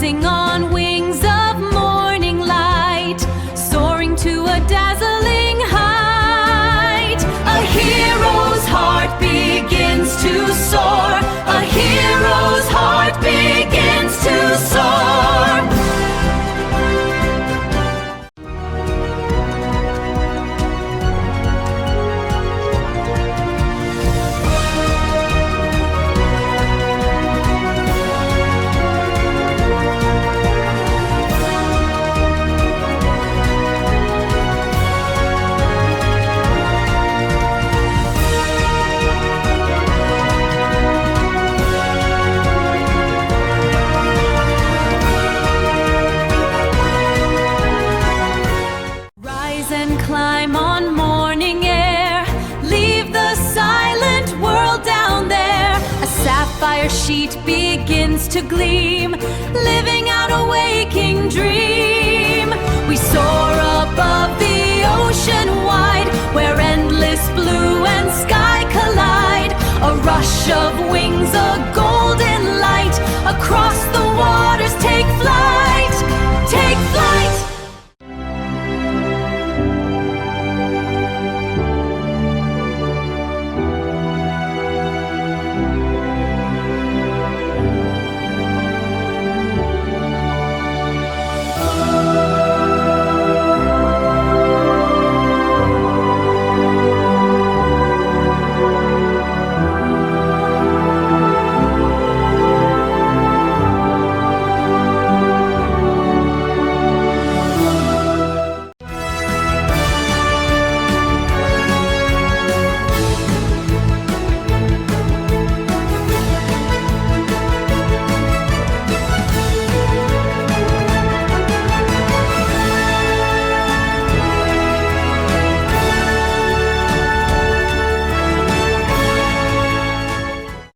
rising on wings of morning light, soaring to a dazzling height. A hero's heart begins to soar. A hero's heart begins to soar. Climb on morning air, leave the silent world down there. A sapphire sheet begins to gleam, living out a waking dream.